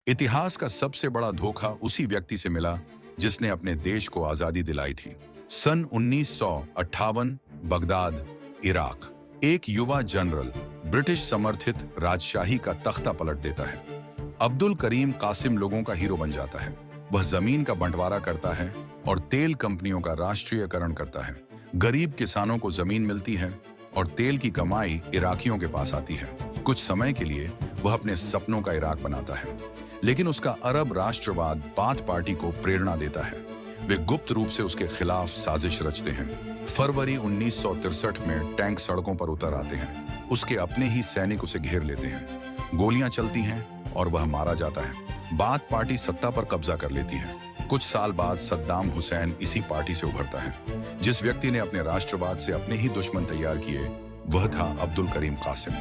इतिहास का सबसे बड़ा धोखा उसी व्यक्ति से मिला जिसने अपने देश को आजादी दिलाई थी। सन 1958 बगदाद, इराक। एक युवा जनरल ब्रिटिश समर्थित राजशाही का तख्ता पलट देता है। अब्दुल करीम कासिम लोगों का हीरो बन जाता है। वह जमीन का बंटवारा करता है और तेल कंपनियों का राष्ट्रीयकरण करता है। गरीब किसानों को जमीन मिलती है और तेल की कमाई इराकियों के पास आती है। कुछ समय के लिए वह अपने सपनों का इराक बनाता है, लेकिन उसका अरब राष्ट्रवाद बाथ पार्टी को प्रेरणा देता है। वे गुप्त रूप से उसके खिलाफ साजिश रचते हैं। फरवरी 1963 में टैंक सड़कों पर उतर आते हैं। उसके अपने ही सैनिक उसे घेर लेते हैं। गोलियां चलती हैं और वह मारा जाता है। बाथ पार्टी सत्ता पर कब्जा कर लेती है। कुछ साल बाद सद्दाम हुसैन इसी पार्टी से उभरता है। जिस व्यक्ति ने अपने राष्ट्रवाद से अपने ही दुश्मन तैयार किए, वह था अब्दुल करीम कासिम।